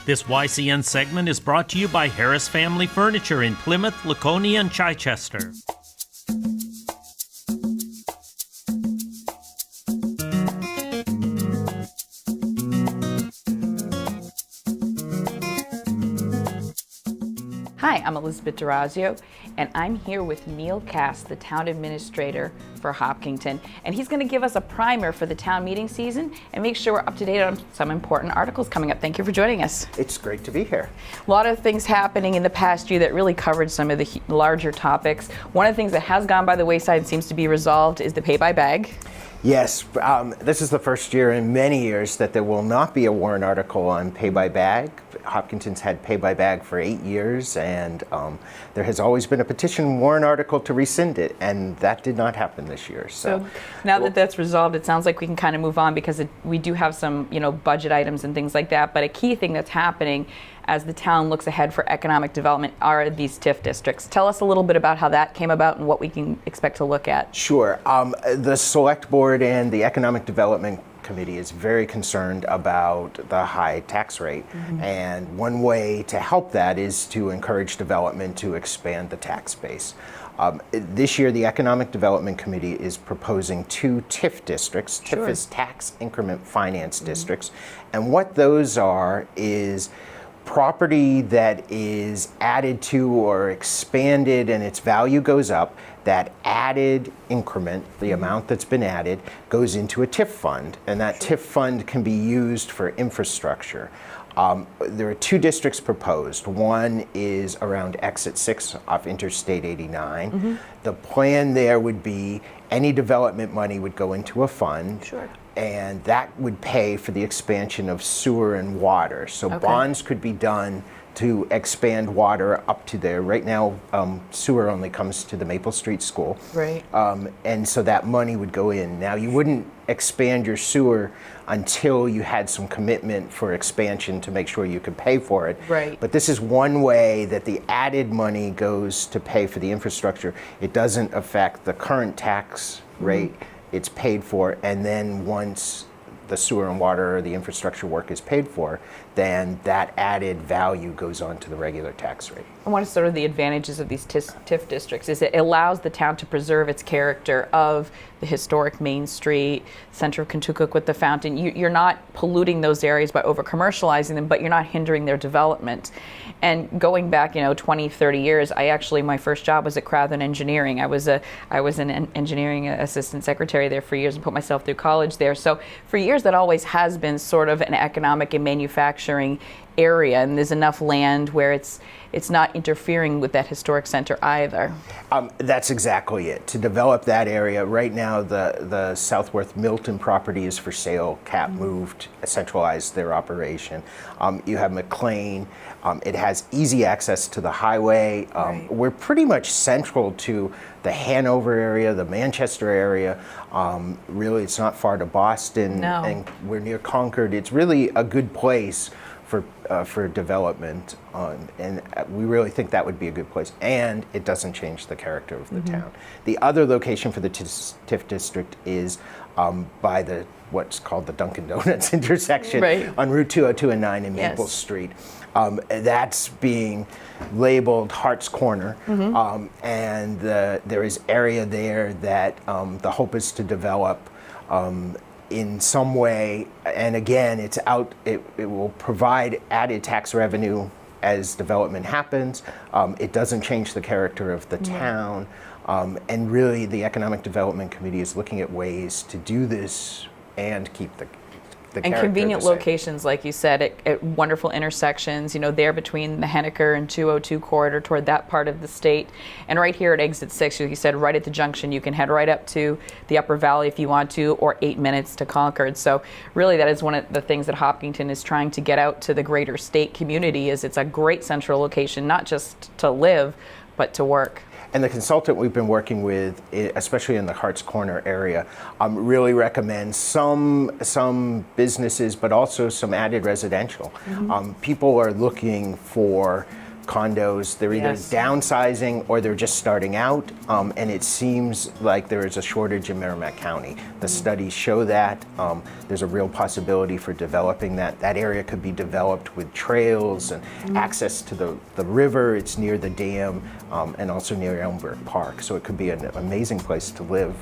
This YCN segment is brought to you by Harris Family Furniture in Plymouth, Laconia, and Chichester. Hi, I'm Elizabeth D'Orazio, and I'm here with Neal, the town administrator for Hopkinton, and he's going to give us a primer for the town meeting season and make sure we're up to date on some important articles coming up. Thank you for joining us. It's great to be here. A lot of things happening in the past year that really covered some of the larger topics. One of the things that has gone by the wayside and seems to be resolved is the pay-by-bag. Yes, this is the first year in many years that there will not be a warrant article on pay-by-bag. Hopkinton's had pay-by-bag for 8 years, and there has always been a petition warrant article to rescind it, and that did not happen this year. So now that that's resolved, it sounds like we can kind of move on because we do have some, budget items and things like that. But a key thing that's happening as the town looks ahead for economic development are these TIF districts. Tell us a little bit about how that came about and what we can expect to look at. Sure. The Select Board and the Economic Development Committee is very concerned about the high tax rate. Mm-hmm. And one way to help that is to encourage development to expand the tax base. This year, the Economic Development Committee is proposing 2 TIF districts. Sure. TIF is Tax Increment Finance Districts. And what those are is property that is added to or expanded and its value goes up. That added increment, the amount that's been added, goes into a TIF fund, and that TIF fund can be used for infrastructure. There are 2 districts proposed. One is around Exit 6 off Interstate 89. Mm-hmm. The plan there would be any development money would go into a fund. Sure. And that would pay for the expansion of sewer and water. So bonds could be done to expand water up to there. Right now, sewer only comes to the Maple Street School. Right. And so that money would go in. Now, you wouldn't expand your sewer until you had some commitment for expansion to make sure you could pay for it. Right. But this is one way that the added money goes to pay for the infrastructure. It doesn't affect the current tax rate. Mm-hmm. It's paid for, and then once the sewer and water or the infrastructure work is paid for, then that added value goes on to the regular tax rate. And one of sort of the advantages of these TIF districts is it allows the town to preserve its character of the historic Main Street, center of Kentucook with the fountain. You're not polluting those areas by over-commercializing them, but you're not hindering their development. And going back, 20, 30 years, my first job was at Crowther Engineering. I was an engineering assistant secretary there for years and put myself through college there. So for years, that always has been sort of an economic and manufacturing area, and there's enough land where it's not interfering with that historic center either. That's exactly it. To develop that area, right now the Southworth Milton property is for sale. CAP moved, centralized their operation. You have McLean. It has easy access to the highway. Right. We're pretty much central to the Hanover area, the Manchester area. Really, it's not far to Boston. No. And we're near Concord. It's really a good place for development, and we really think that would be a good place, and it doesn't change the character of the town. The other location for the TIF district is by what's called the Dunkin' Donuts intersection on Route 202 and 9 in Maple Street. That's being labeled Hart's Corner, and there is area there that the hope is to develop in some way, and again, it will provide added tax revenue as development happens. It doesn't change the character of the town, and really the Economic Development Committee is looking at ways to do this and keep the and convenient locations, like you said, at wonderful intersections, there between the Henniker and 202 corridor toward that part of the state. And right here at Exit 6, like you said, right at the junction, you can head right up to the Upper Valley if you want to, or 8 minutes to Concord. So really that is one of the things that Hopkinton is trying to get out to the greater state community, is it's a great central location, not just to live, but to work. And the consultant we've been working with, especially in the Hart's Corner area, really recommends some businesses, but also some added residential. People are looking for condos. They're either Yes. downsizing or they're just starting out, and it seems like there is a shortage in Merrimack County. The studies show that. There's a real possibility for developing that. That area could be developed with trails and access to the river. It's near the dam and also near Elmberg Park, so it could be an amazing place to live.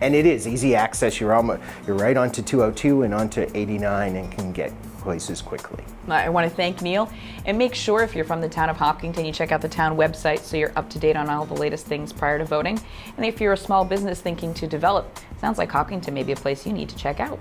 And it is easy access. You're right onto 202 and onto 89 and can get places quickly. I want to thank Neal, and make sure if you're from the town of Hopkinton, you check out the town website so you're up to date on all the latest things prior to voting. And if you're a small business thinking to develop, sounds like Hopkinton may be a place you need to check out.